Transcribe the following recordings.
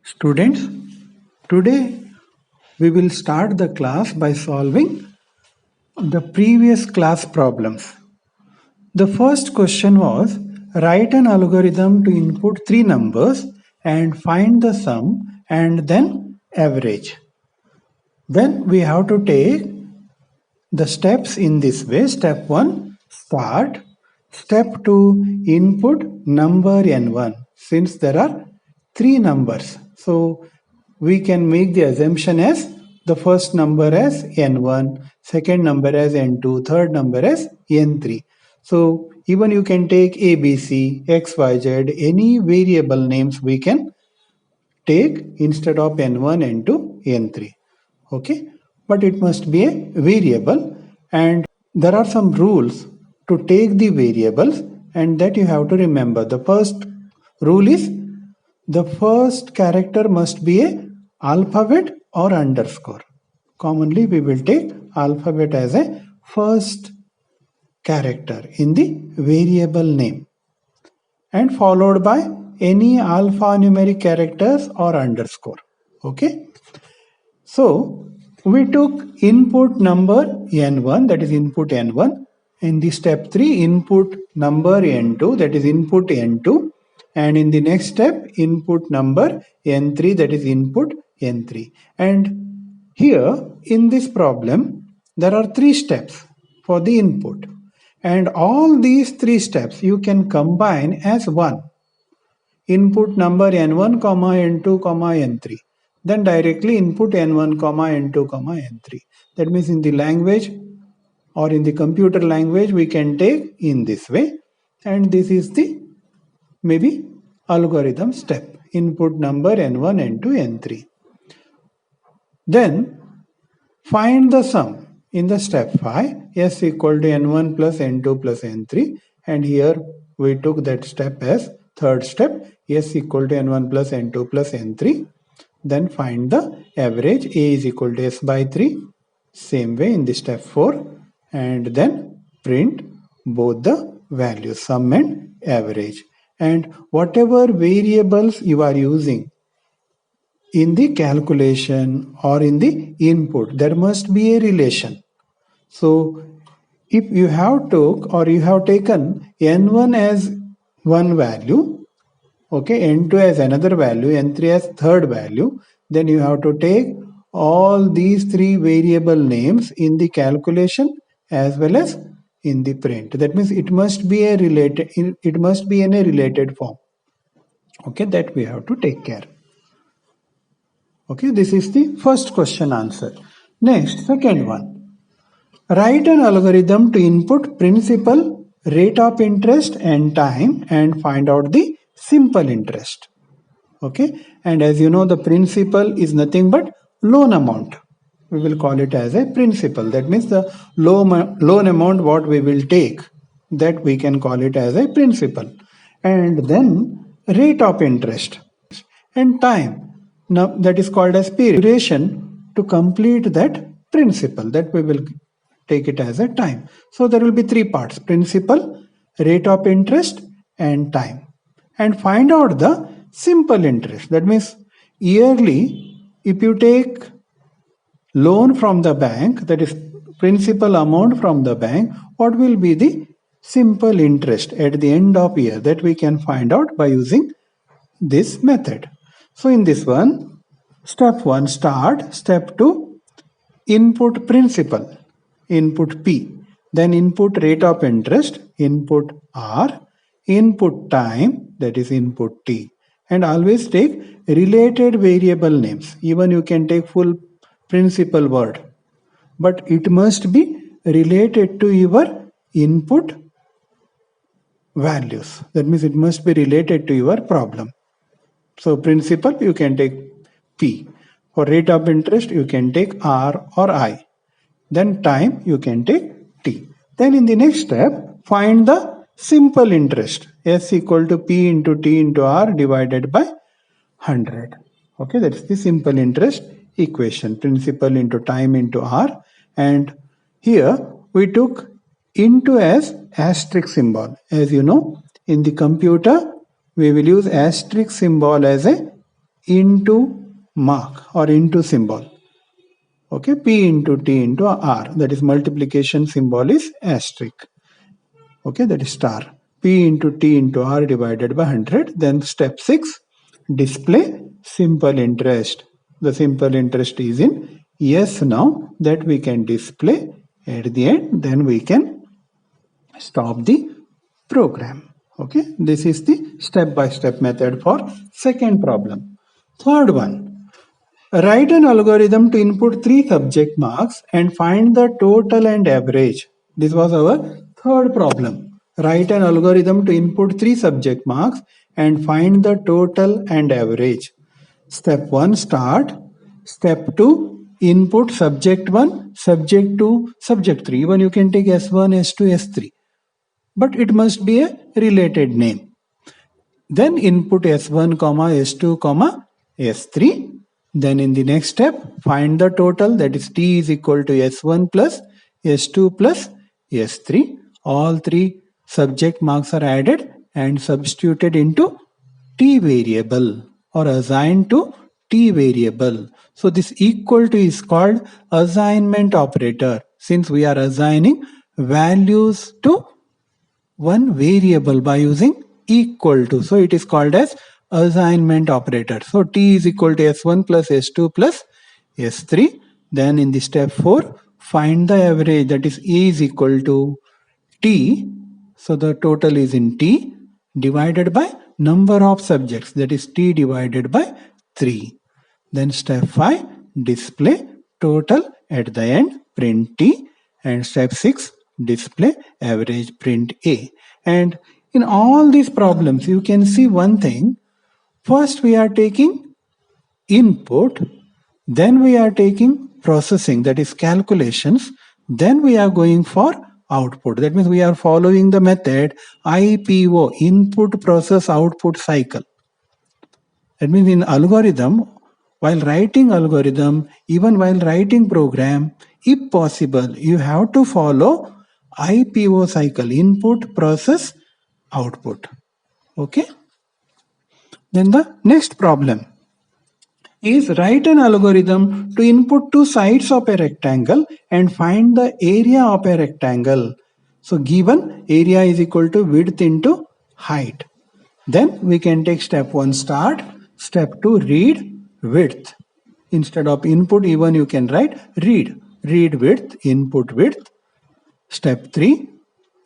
Students, today we will start the class by solving the previous class problems. The first question was write an algorithm to input three numbers and find the sum and then average. Then we have to take the steps in this way. Step 1, start. Step 2, input number n1. Since there are three numbers, so we can make the assumption as the first number as n1, second number as n2, third number as n3. So even you can take ABC, XYZ, any variable names we can take instead of n1, n2, n3. Okay, but it must be a variable, and there are some rules to take the variables, and that you have to remember. The first rule is the first character must be a alphabet or underscore. Commonly we will take alphabet as a first character in the variable name, and followed by any alphanumeric characters or underscore. Okay, so we took input number n1, that is input n1. In the step 3, input number n2, that is input n2. And in the next step, input number n3, that is input n3. And here in this problem, there are three steps for the input. And all these three steps you can combine as one. Input number n1, n2, n3. Then directly input n1, n2, n3. That means in the language or in the computer language we can take in this way, and this is the maybe algorithm step. Input number n1, n2, n3. Then find the sum in the step 5, s equal to n1 plus n2 plus n3, and here we took that step as third step, s equal to n1 plus n2 plus n3. Then find the average, a is equal to s by 3, same way in the step 4, and then print both the values, sum and average. And whatever variables you are using in the calculation or in the input, there must be a relation. So if you have took or you have taken n1 as one value, okay, n2 as another value, n3 as third value, then you have to take all these three variable names in the calculation as well as in the print. That means it must be a related, it must be in a related form. Okay, that we have to take care. Okay, this is the first question answer. Next, second one. Write an algorithm to input principal, rate of interest and time, and find out the simple interest. Okay, and as you know, the principal is nothing but loan amount. We will call it as a principal. That means the loan amount what we will take, that we can call it as a principal. And then rate of interest and time. Now that is called as period, duration to complete that principal, that we will take it as a time. So there will be three parts: principal, rate of interest and time. And find out the simple interest. That means yearly, if you take loan from the bank, that is principal amount from the bank, what will be the simple interest at the end of year? That we can find out by using this method. So in this one, step 1, start. Step 2, input principal, input P. Then input rate of interest, input R. Input time, that is input T. And always take related variable names. Even you can take full principal word, but it must be related to your input values. That means it must be related to your problem. So principal you can take P. For rate of interest you can take R or I. Then time you can take T. Then in the next step, find the simple interest, S equal to P into T into R divided by 100. Okay, that's the simple interest equation, principal into time into R. And here we took into as asterisk symbol. As you know, in the computer we will use asterisk symbol as a into mark or into symbol. Okay, P into T into R, that is multiplication symbol is asterisk. Okay, that is star. P into T into R divided by 100. Then step 6, display simple interest. The simple interest is in yes now, that we can display at the end. Then we can stop the program. Okay, this is the step-by-step method for second problem. Third one, write an algorithm to input 3 subject marks and find the total and average. This was our third problem. Write an algorithm to input 3 subject marks and find the total and average. Step 1, start. Step 2, input subject 1, subject 2, subject 3. Even you can take S1, S2, S3. But it must be a related name. Then input S1, S2, S3. Then in the next step, find the total, that is T is equal to S1 plus S2 plus S3. All 3 subject marks are added and substituted into T variable or assigned to T variable. So this equal to is called assignment operator, since we are assigning values to one variable by using equal to. So it is called as assignment operator. So T is equal to S1 plus S2 plus S3. Then in the step 4, find the average, that is A is equal to T. So the total is in T divided by number of subjects, that is T divided by 3. Then step 5, display total at the end, print T. And step 6, display average, print A. And in all these problems, you can see one thing. First, we are taking input, then we are taking processing, that is calculations, then we are going for output. That means we are following the method IPO, input process output cycle. That means in algorithm, while writing algorithm, even while writing program, if possible, you have to follow IPO cycle, input process output. Okay. Then the next problem is write an algorithm to input 2 sides of a rectangle and find the area of a rectangle. So given area is equal to width into height. Then we can take step 1, start. Step 2, read width. Instead of input, even you can write read. Read width, input width. Step 3,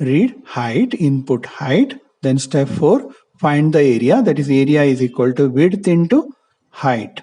read height, input height. Then step 4, find the area, that is area is equal to width into height.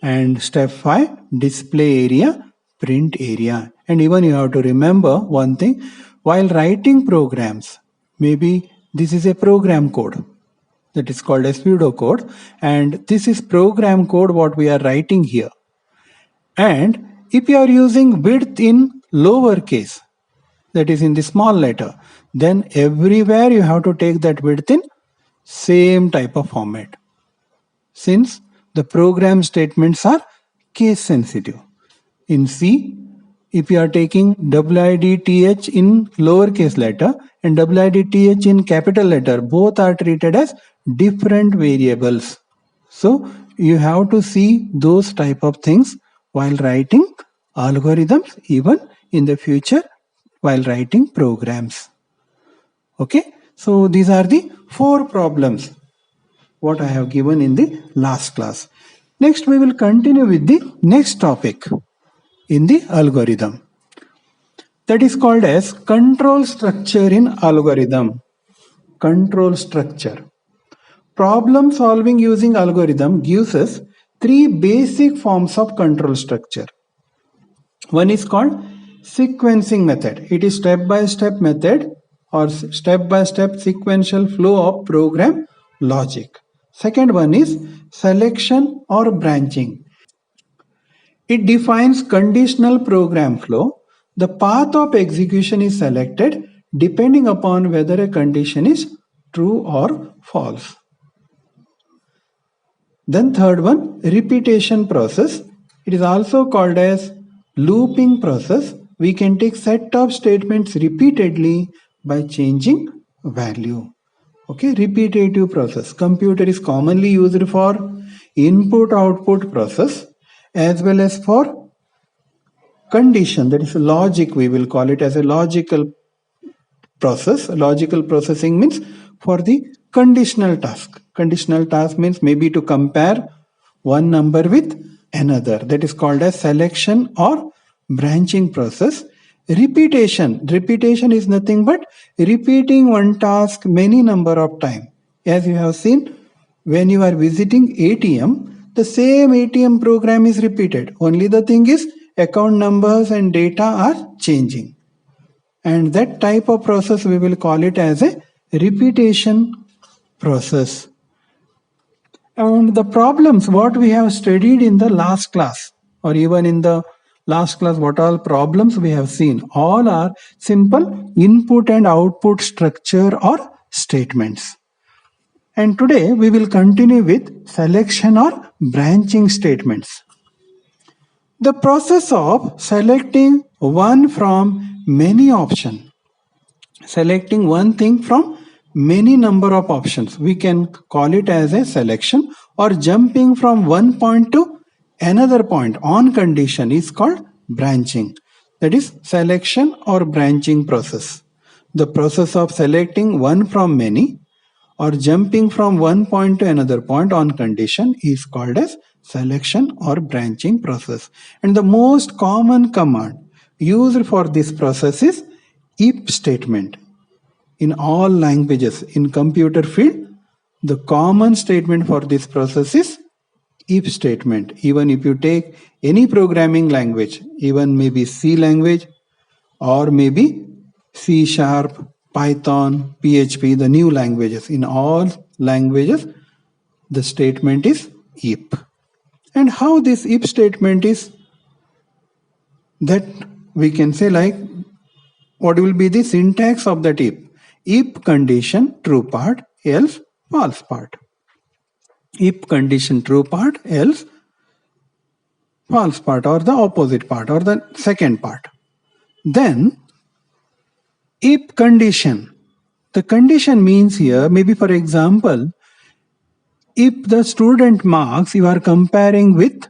And step 5, display area, print area. And even you have to remember one thing, while writing programs, maybe this is a program code that is called as pseudocode, and this is program code what we are writing here. And if you are using width in lowercase, that is in the small letter, then everywhere you have to take that width in same type of format, since the program statements are case sensitive. In C, if you are taking WIDTH in lowercase letter and WIDTH in capital letter, both are treated as different variables. So you have to see those type of things while writing algorithms, even in the future while writing programs. Okay, so these are the 4 problems what I have given in the last class. Next we will continue with the next topic in the algorithm, that is called as control structure in algorithm. Control structure. Problem solving using algorithm gives us 3 basic forms of control structure. One is called sequencing method. It is step-by-step method or step-by-step sequential flow of program logic. Second one is selection or branching. It defines conditional program flow. The path of execution is selected depending upon whether a condition is true or false. Then third one, repetition process. It is also called as looping process. We can take set of statements repeatedly by changing value. Okay, repetitive process. Computer is commonly used for input-output process as well as for condition, that is logic, we will call it as a logical process. Logical processing means for the conditional task. Conditional task means maybe to compare one number with another. That is called as selection or branching process. Repetition. Repetition is nothing but repeating one task many number of times. As you have seen, when you are visiting ATM, the same ATM program is repeated. Only the thing is account numbers and data are changing. And that type of process we will call it as a repetition process. And the problems what we have studied in the last class or even in the last class, what all problems we have seen, all are simple input and output structure or statements. And today we will continue with selection or branching statements. The process of selecting one from many options, selecting one thing from many number of options, we can call it as a selection, or jumping from one point to another point on condition is called branching. That is selection or branching process. The process of selecting one from many or jumping from one point to another point on condition is called as selection or branching process. And the most common command used for this process is if statement. In all languages, in computer field, the common statement for this process is if statement. Even if you take any programming language, even maybe C language or maybe C#, Python, PHP, the new languages, in all languages, the statement is if. And how this if statement is, that we can say like, what will be the syntax of that if? If condition true part, else false part. If condition true part, else false part, or the opposite part, or the second part. Then if condition, the condition means here, maybe for example, if the student marks you are comparing with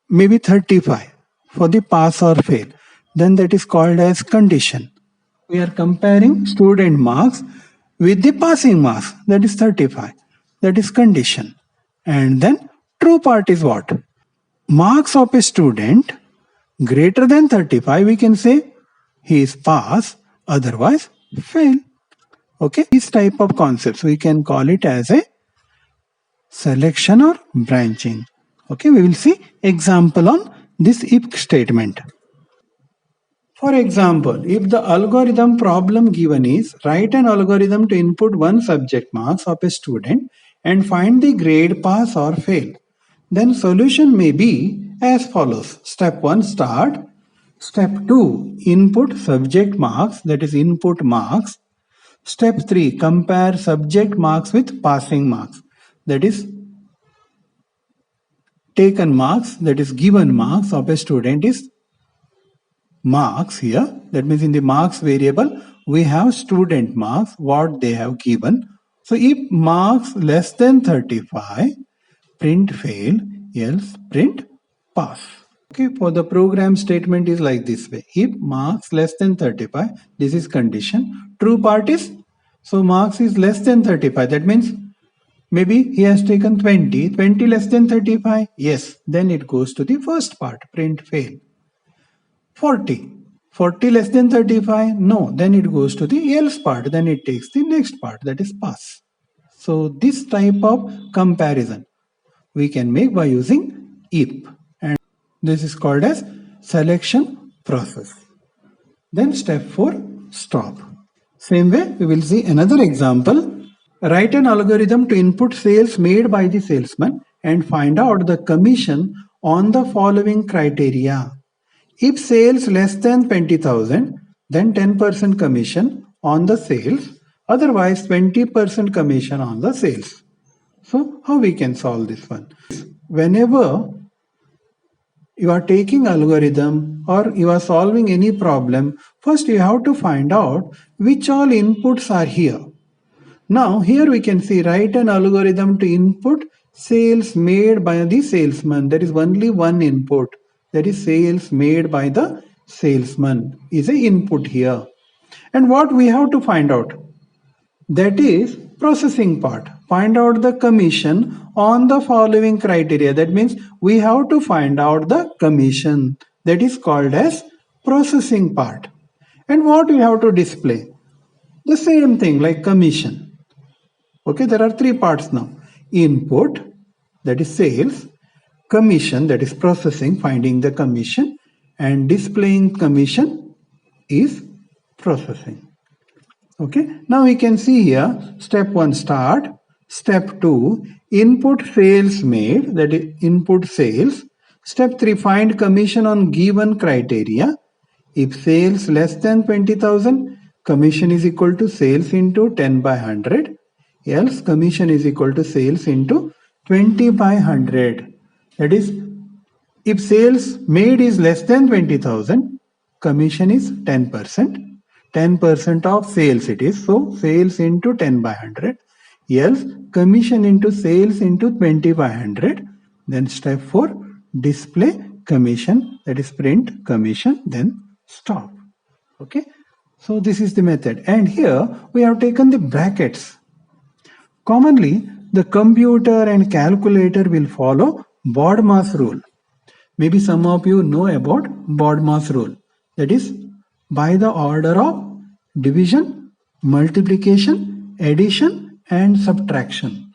maybe 35 for the pass or fail, then that is called as condition. We are comparing student marks with the passing marks, that is 35. That is condition. And then true part is what? Marks of a student greater than 35, we can say he is pass, otherwise fail. Okay, this type of concepts we can call it as a selection or branching. Okay, we will see example on this if statement. For example, if the algorithm problem given is write an algorithm to input one subject marks of a student and find the grade pass or fail, then solution may be as follows. Step 1, start. Step 2, input subject marks, that is input marks. Step 3, compare subject marks with passing marks, that is taken marks, that is given marks of a student is marks here. That means in the marks variable we have student marks, what they have given. So if marks less than 35, print fail, else print pass. Okay, for the program statement is like this way. If marks less than 35, this is condition. True part is, so marks is less than 35, that means maybe he has taken 20 less than 35, yes, then it goes to the first part, print fail. 40 less than 35, no, then it goes to the else part, then it takes the next part, that is pass. So this type of comparison we can make by using if, and this is called as selection process. Then step 4, stop. Same way we will see another example. Write an algorithm to input sales made by the salesman and find out the commission on the following criteria. If sales less than 20,000, then 10% commission on the sales, otherwise 20% commission on the sales. So how we can solve this one? Whenever you are taking algorithm or you are solving any problem, first you have to find out which all inputs are here. Now here we can see write an algorithm to input sales made by the salesman. There is only one input. That is sales made by the salesman is a input here. And what we have to find out? That is processing part. Find out the commission on the following criteria. That means we have to find out the commission. That is called as processing part. And what we have to display? The same thing like commission. Okay, there are three parts now. Input, that is sales. Commission, that is processing, finding the commission. And displaying commission is processing. Okay, now we can see here step 1 start, step 2 input sales made, that is input sales. Step 3 find commission on given criteria. If sales less than 20,000, commission is equal to sales into 10 by 100. Else commission is equal to sales into 20 by 100. That is, if sales made is less than 20,000, commission is 10%. 10% of sales it is. So sales into 10 by 100. Else commission into sales into 20 by 100. Then step 4 display commission, that is print commission, then stop. Okay. So this is the method. And here we have taken the brackets. Commonly the computer and calculator will follow BODMAS rule. Maybe some of you know about BODMAS rule. That is by the order of division, multiplication, addition and subtraction.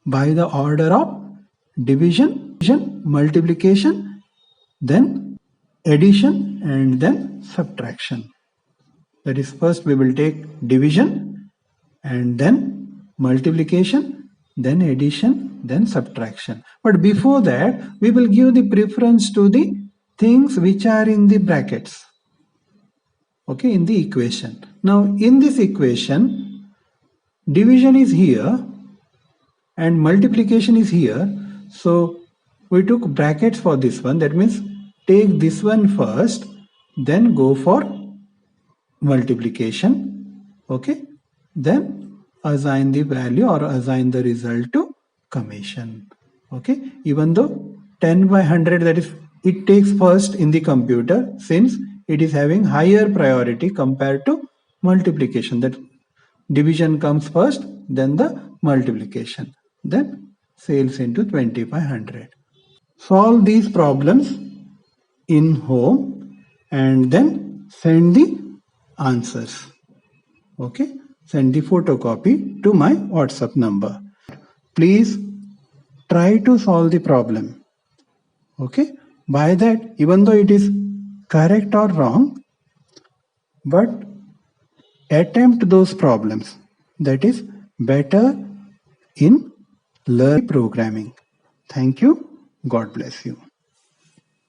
By the order of division, multiplication, then addition and then subtraction. That is, first we will take division and then multiplication, then addition, then subtraction. But before that, we will give the preference to the things which are in the brackets. Okay, in the equation. Now in this equation, division is here and multiplication is here. So we took brackets for this one. That means take this one first, then go for multiplication. Okay, then assign the value or assign the result to commission. Okay, even though 10 by 100, that is, it takes first in the computer, since it is having higher priority compared to multiplication. That division comes first, then the multiplication, then sales into 20 by 100. Solve these problems in home and then send the answers. Okay, send the photocopy to my WhatsApp number. Please try to solve the problem. Okay, by that, even though it is correct or wrong, but attempt those problems. That is better in learning programming. Thank you. God bless you.